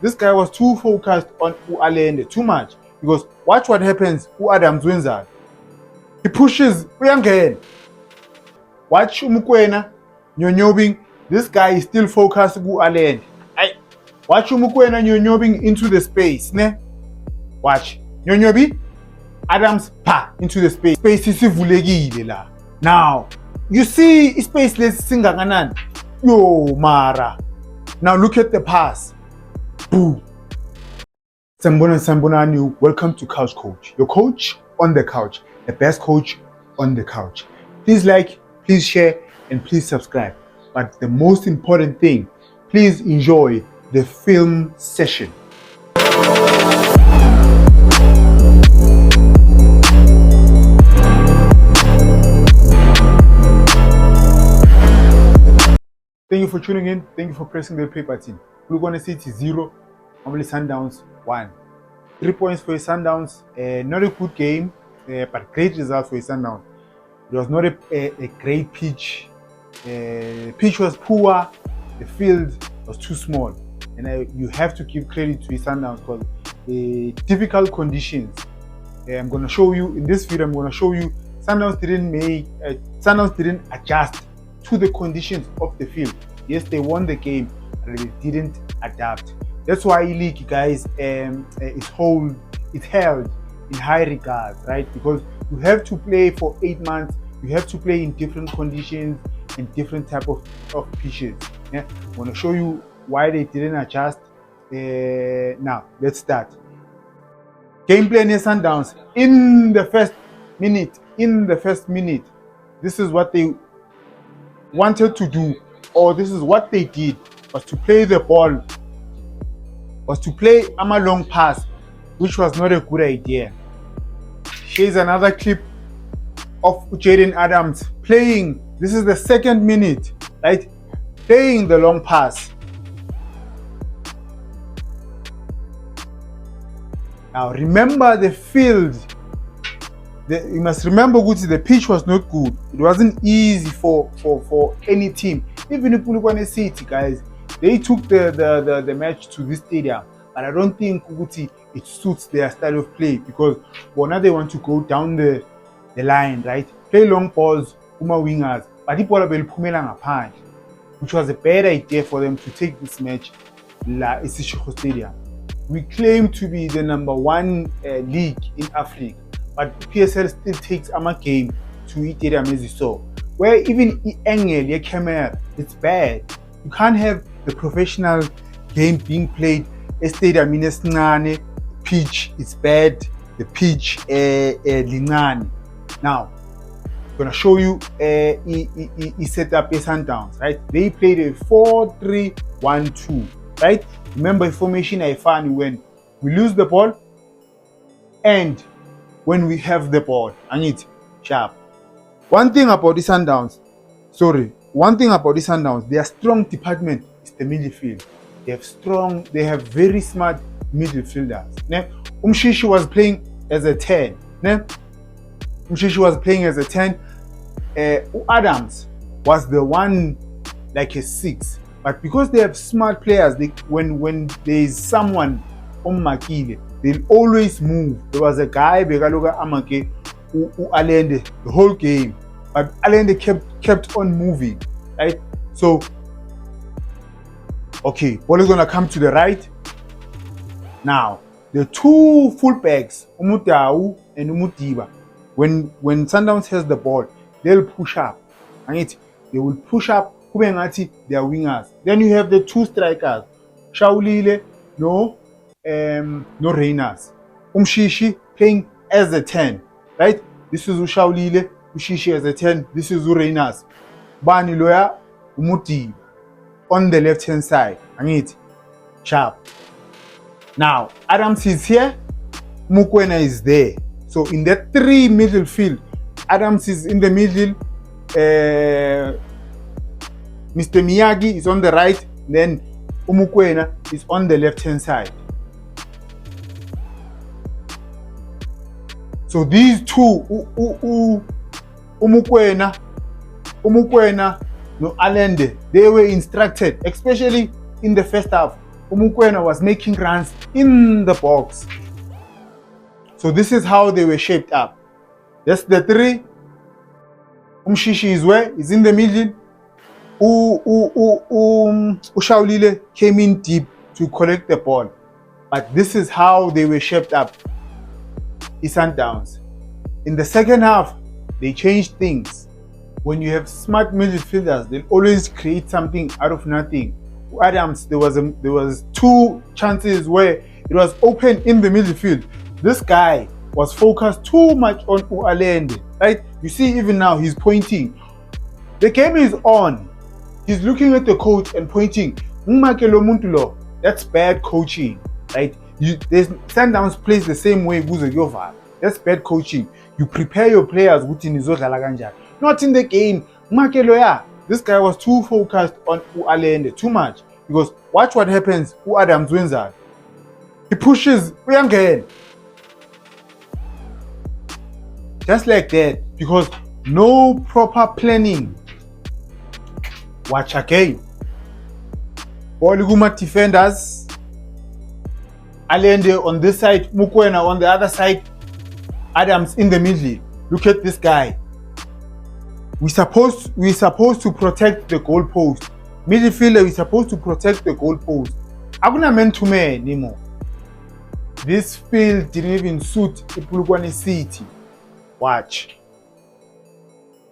this guy was too focused on Allende too much, because watch what happens. Adams wins that. He pushes uyangena. Watch Mokoena nyonyobing. This guy is still focused on Allende. Watch Mokoena nyonyobing into the space, ne? Watch nyonyobi. Adams pa into the space. Space isivulekile la. Now you see space lesingakanani. Yo mara. Now look at the pass. Boom. Sambonani, welcome to Couch Coach. Your coach on the couch. The best coach on the couch. Please like, please share, and please subscribe. But the most important thing, please enjoy the film session. Thank you for tuning in. Thank you for pressing the play button. We're going to see it is 0. Normally Sundowns 1. 3 points for Sundowns. Not a good game, but great result for Sundowns. It was not a great pitch. Pitch was poor. The field was too small. And you have to give credit to Sundowns because difficult conditions. I'm going to show you in this video. I'm going to show you Sundowns didn't adjust to the conditions of the field. Yes, they won the game, but they didn't adapt. That's why league, guys, is held in high regard, right? Because you have to play for 8 months. You have to play in different conditions and different type of pitches. Yeah, I'm gonna show you why they didn't adjust. Now let's start. Game plan is Sundowns in the first minute. This is what they wanted to do, or this is what they did, was to play the ball, was to play a long pass, which was not a good idea. Here's another clip of Jaden Adams playing. This is the 2nd minute, right? Playing the long pass. Now remember the field. You must remember, Guti, the pitch was not good. It wasn't easy for any team. Even if you want to see it, guys, they took the match to this stadium, but I don't think, Guti, it suits their style of play, because now they want to go down the line, right? Play long balls, wingers, but which was a bad idea for them to take this match La Isishiko Stadium. We claim to be the number 1 league in Africa, but PSL still takes a game to Stadium as you saw, where even angle camera, it's bad. You can't have the professional game being played a stadium in a pitch. It's bad. The pitch linan. Now I'm gonna show you he set up a Sundowns, right? They played a 4-3-1-2, right? Remember the formation I found when we lose the ball and when we have the ball. I need sharp. One thing about the Sundowns, their strong department is the midfield. They have very smart midfielders. Umshishi was playing as a 10. Adams was the one like a 6. But because they have smart players, when there is someone on Makile, they'll always move. There was a guy, Begaloga Amake, who Allende the whole game, but Allende kept on moving, right? So, okay, ball is gonna come to the right. Now, the 2 fullbacks, Umutau and Umutiba, when Sundowns has the ball, they'll push up, right? They will push up. They are wingers. Then you have the 2 strikers, Shaulile, no Reyners. Umshishi playing as a 10, right? This is Ushaulile, Ushishi as a 10. This is Reyners. Bani Loya, Umuti on the left hand side. Sharp. Now Adams is here, Mokoena is there. So in that 3 middle field, Adams is in the middle. Mr. Miyagi is on the right, then Umukwena is on the left hand side. So these 2, Umukwena, no Allende, they were instructed, especially in the first half, Mokoena was making runs in the box. So this is how they were shaped up. That's the three. Umshishi is in the middle. Ushaulile came in deep to collect the ball. But this is how they were shaped up. Sundowns. In the second half, they changed things. When you have smart midfielders, they'll always create something out of nothing. Adams, there was two chances where it was open in the midfield. This guy was focused too much on Ualende, right? You see, even now he's pointing. The game is on. He's looking at the coach and pointing. That's bad coaching, right? Sundowns plays the same way. That's bad coaching. You prepare your players. Not in the game. This guy was too focused on Ualende too much. Because watch what happens. Adams wins that. He pushes Uyangena. Just like that. Because no proper planning. Watch again. Boliguma defenders. Alende on this side. Mokoena on the other side. Adams in the middle. Look at this guy. We're supposed to protect the goalpost. Midfielder, we're supposed to protect the goalpost. Akuna man to man anymore. This field didn't even suit Polokwane City. Watch.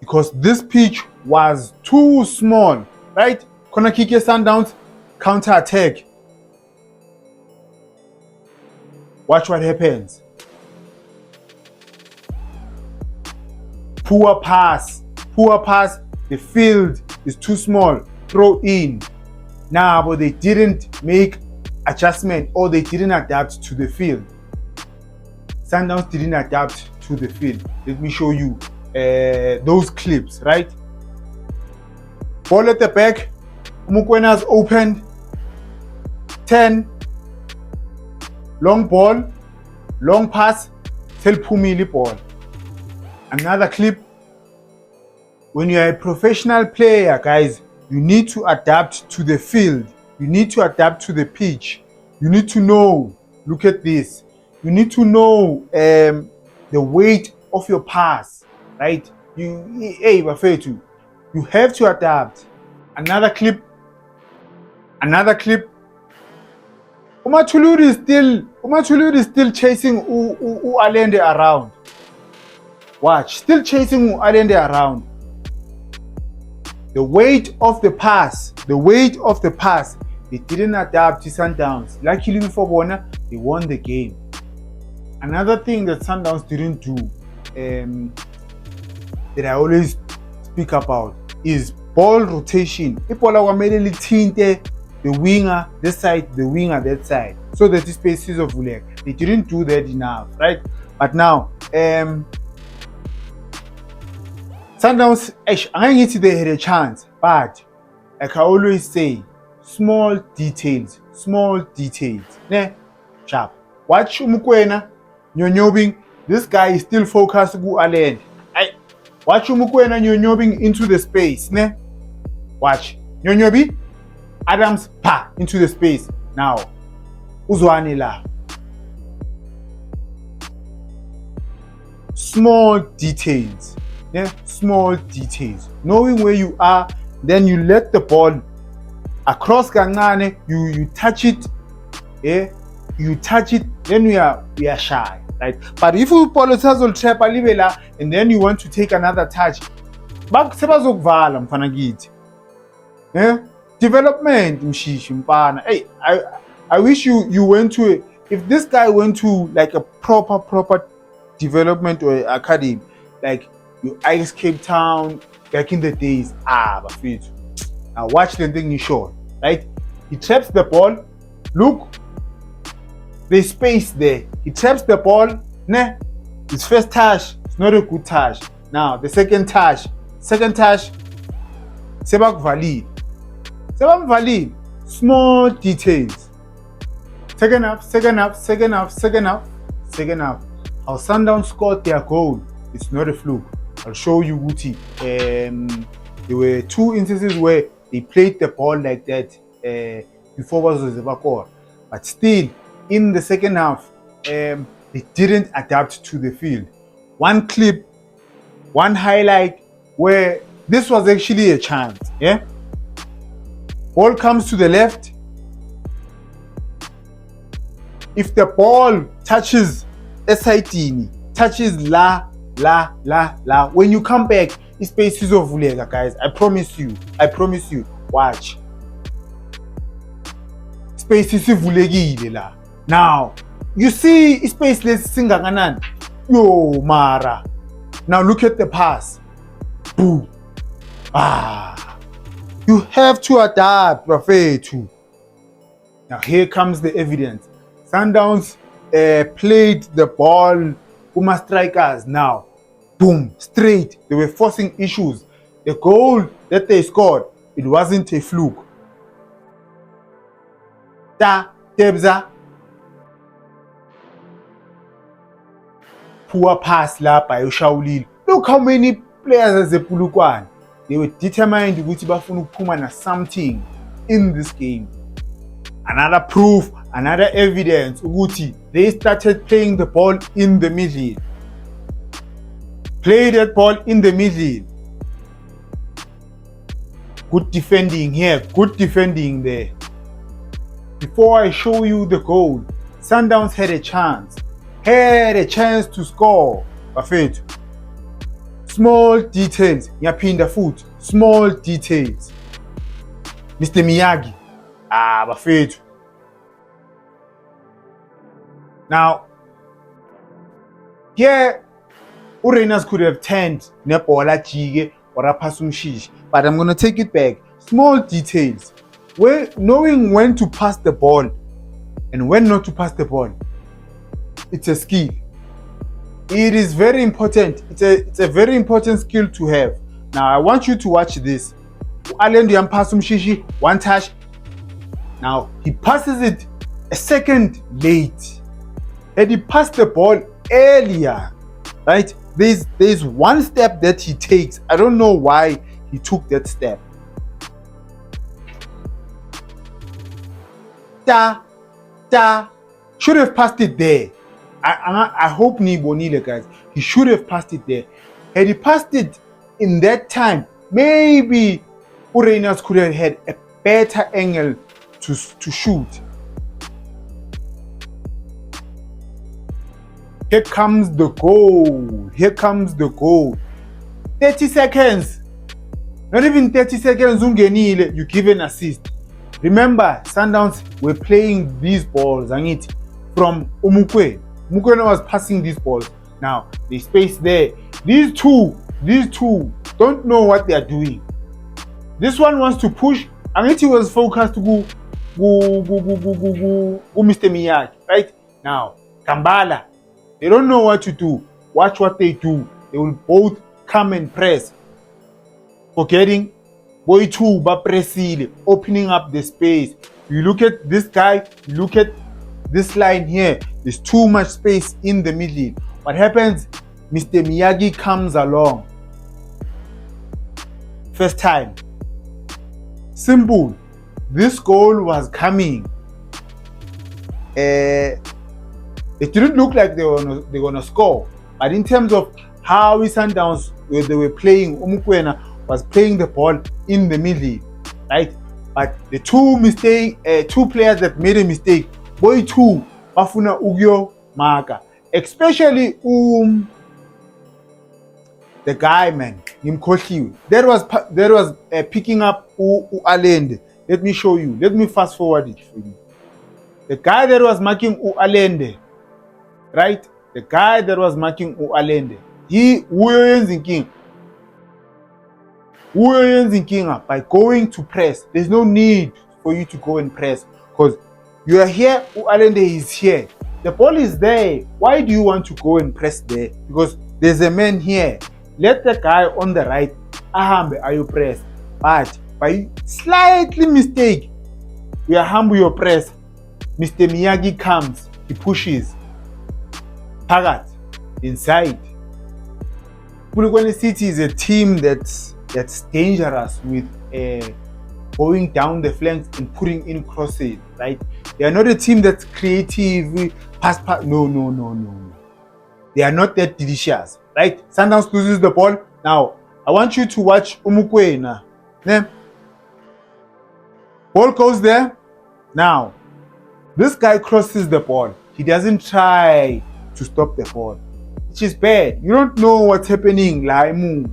Because this pitch was too small, right? Konakike Sundowns counter attack. Watch what happens. Poor pass. The field is too small. Throw in. Nah, but they didn't make adjustment or they didn't adapt to the field. Sundowns didn't adapt to the field. Let me show you those clips, right? Ball at the back. Mokwena's opened. 10. Long ball. Long pass. Tell Pumili ball. Another clip. When you're a professional player, guys, you need to adapt to the field. You need to adapt to the pitch. You need to know, look at this. You need to know the weight of your pass, right? You have to adapt. Another clip. Umathuluri is still chasing Ualende around. Watch, still chasing Ualende around. The weight of the pass, they didn't adapt to Sundowns. Luckily for Bona, they won the game. Another thing that Sundowns didn't do, that I always speak about, is ball rotation. The winger this side, the winger that side, so that the spaces of Vulek. They didn't do that enough, right? But now, Sundowns, I think they had a chance, but like I always say, small details. Ne, sharp. Watch Mokoena, Nyonyobing. This guy is still focused on Alend. Watch Mokoena Nyonyobing into the space. Ne, watch Nyonyobi. Adams into the space. Now, Uzwanila. Small details. Yeah, small details. Knowing where you are, then you let the ball across Gangane, you touch it, yeah, then we are shy, right? But if you will trap and then you want to take another touch, yeah? Development, hey, I wish you went to if this guy went to like a proper development or academy, like you Ice Cape Town back in the days. But fit. Now watch the thing you shot, right? He traps the ball. Look, there's space there. He traps the ball. Nah, his first touch, it's not a good touch. Now the second touch, Sebak Valley. Small details. Second half. How Sundowns scored their goal, it's not a fluke. I'll show you Guti. There were two instances where they played the ball like that. before bazoze bakora. But still, in the second half, they didn't adapt to the field. One clip, one highlight where this was actually a chance. Yeah, ball comes to the left. If the ball touches esayidini, touches la, when you come back, ispace izovuleka, guys. I promise you. Watch. Space isivulekile la. Now, you see ispace lesi singakanani? Yo, mara. Now look at the pass. Boom. You have to adapt, bafethu. Now here comes the evidence. Sundowns played the ball Uma strikers now. Boom, straight. They were forcing issues. The goal that they scored, it wasn't a fluke. Tebza. Poor pass la by uShawulile. Look how many players as ePulukwane. They were determined ukuthi bafuna ukuphuma na something in this game. Another proof, another evidence ukuthi they started playing the ball in the middle. Play that ball in the middle. Good defending here, good defending there. Before I show you the goal, Sundowns had a chance to score. Bafethu. Small details, ngiyaphinda futhi, small details. Mr. Miyagi, bafethu. Now, here, uReynolds could have turned nebhola jike or aphasa umshishi, but I'm going to take it back. Small details. Knowing when to pass the ball and when not to pass the ball, it's a skill. It is very important. It's a very important skill to have. Now, I want you to watch this. Alendo yampasa umshishi, one touch. Now, he passes it a second late. And he passed the ball earlier, right? There's one step that he takes. I don't know why he took that step. Should have passed it there. I hope Nibonile, guys. He should have passed it there. Had he passed it in that time, maybe uReynolds could have had a better angle to shoot. Here comes the goal. 30 seconds. Not even 30 seconds, ungenile, you give an assist. Remember, Sundowns were playing these balls, angithi, from Umukwena. Umukwena was passing these balls. Now, they space there. These two don't know what they are doing. This one wants to push. Angithi was focused to go Mr. Miyagi, right? Now, Kambala, they don't know what to do. Watch what they do. They will both come and press. Forgetting, boy two, Bapresile, opening up the space. You look at this guy, you look at this line here. There's too much space in the middle. What happens? Mr. Miyagi comes along. First time. Simple. This goal was coming. It didn't look like they were gonna score, but in terms of how Sundowns they were playing, Umukwena was playing the ball in the middle, right? But the two players that made a mistake, boy two, bafuna ugyo maka, especially the guy, man, Nimkoshiwe. That was picking up Alende. Let me show you. Let me fast forward it for you. The guy that was marking Alende, right? The guy that was marking Alende, he uyenza inkinga by going to press. There's no need for you to go and press because you are here. Alende is here. The ball is there. Why do you want to go and press there? Because there's a man here. Let the guy on the right ahambe ayo press. But by slightly mistake, you ahambe your press. Mr. Miyagi comes, he pushes. Pagat inside. Polokwane City is a team that's dangerous with going down the flanks and putting in crosses, right? They are not a team that's creative, pass. No. They are not that delicious, right? Sundowns loses the ball. Now, I want you to watch Umukwena. Then, ball goes there. Now, this guy crosses the ball. He doesn't try to stop the ball, which is bad. You don't know what's happening. Like, move.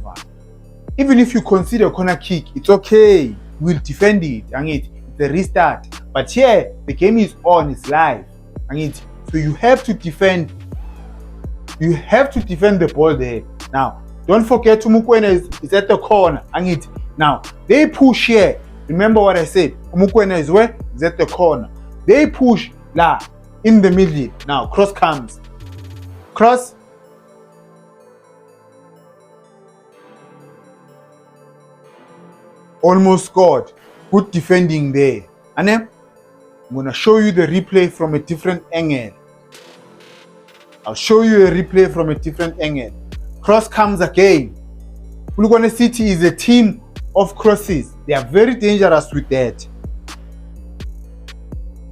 Even if you consider a corner kick, it's okay. We'll defend it. It's a restart. But here, the game is on. It's live. So you have to defend. You have to defend the ball there. Now, don't forget Umukwena is at the corner. Now, they push here. Remember what I said. Umukwena is where? Is at the corner. They push la in the middle. Now, cross comes. Cross. Almost scored. Good defending there. And then, I'm going to show you the replay from a different angle. I'll show you a replay from a different angle. Cross comes again. Polokwane City is a team of crosses. They are very dangerous with that.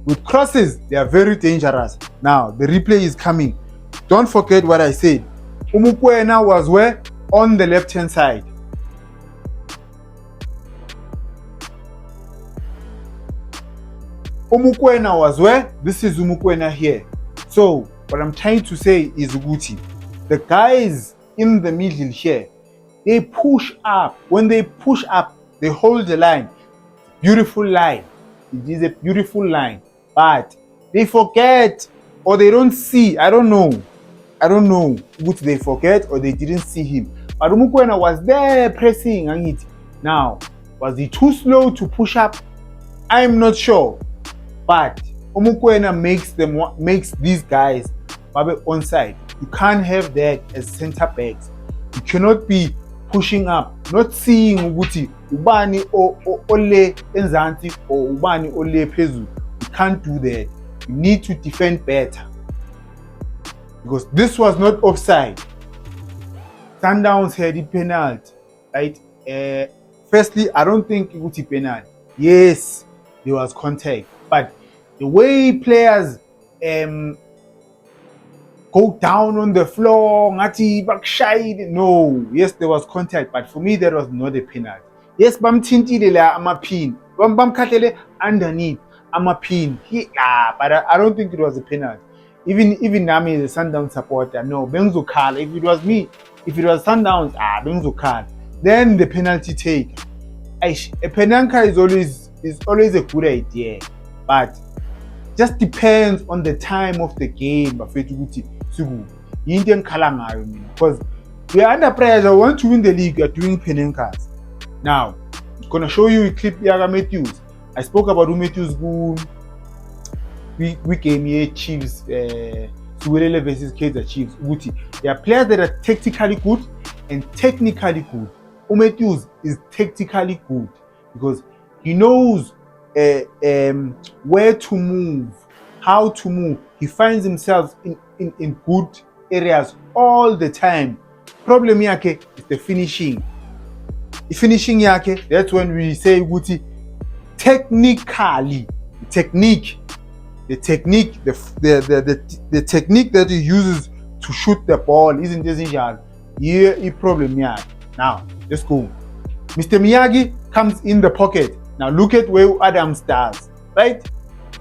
With crosses, they are very dangerous. Now, the replay is coming. Don't forget what I said. Umukwena was where? On the left-hand side. Umukwena was where? This is Umukwena here. So, what I'm trying to say is Uguti. The guys in the middle here, they push up. When they push up, they hold the line. Beautiful line. It is a beautiful line. But they forget or they don't see. I don't know what they forget or they didn't see him. But Umukwena was there pressing on it. Now, was he too slow to push up? I'm not sure. But Umukwena makes these guys onside. You can't have that as center backs. You cannot be pushing up, not seeing ukuthi ubani ole enzansi or ubani ole phezulu. You can't do that. You need to defend better. Because this was not offside. Sundowns had a penalty, right? Firstly, I don't think it was a penalty. Yes, there was contact. But the way players go down on the floor, ngati backshide. No, yes, there was contact, but for me, that was not a penalty. Yes, bamthintile ama pin, bamkhahlele underneath ama pin. But I don't think it was a penalty. Even Nami, the Sundown supporter, no, bengizokhala. If it was me, if it was Sundowns, bengizokhala. Then the penalty take. A penanka is always a good idea, but just depends on the time of the game. Because we are under pressure. Want to win the league, you are doing penankas. Now, I'm gonna show you a clip here. Matthews. I spoke about Matthews. We came here Chiefs. Suwelele versus Kaizer Chiefs. There are players that are tactically good and technically good. Matthews is tactically good because he knows where to move, how to move. He finds himself in good areas all the time. Problem yake is the finishing. The finishing yake, that's when we say Guti technically, the technique that he uses to shoot the ball isn't essential. Here is problem yake. Now, let's go. Mr. Miyagi comes in the pocket. Now look at where Adams does, right?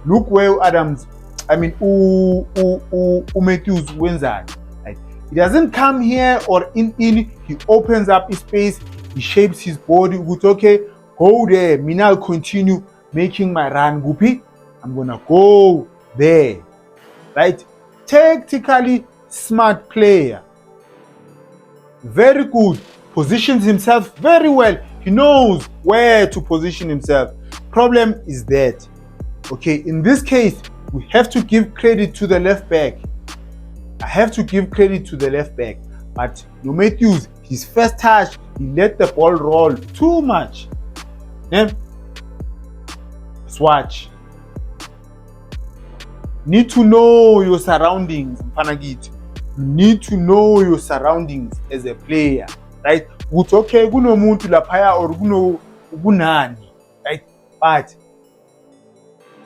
Look where Adams, Matthews wins that. Right? He doesn't come here or in. He opens up his space. He shapes his body. With okay, go there. I'll continue making my run. Gupi, I'm gonna go there, right? Tactically smart player. Very good. Positions himself very well. He knows where to position himself. Problem is that, okay, in this case, we have to give credit to the left back. I have to give credit to the left back. But no Matthews, his first touch, he let the ball roll too much. Then, swatch. Need to know your surroundings, Panagit. You need to know your surroundings as a player, right? Okay, kuno muntu laphaya or kuno kunani, right? but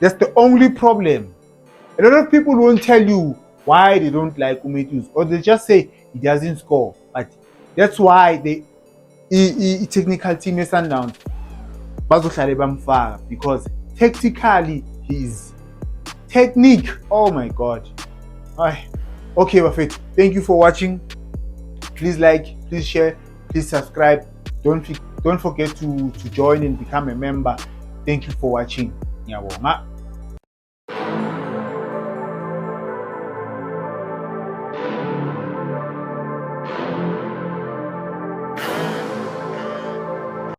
that's the only problem. A lot of people won't tell you why they don't like Matthews, or they just say he doesn't score. But that's why technical team Sundowns bazohlale bamfaka, because tactically his technique, oh my god. Okay, Bafethu, thank you for watching. Please like, please share, please subscribe. Don't forget to join and become a member. Thank you for watching. Ngiyabonga.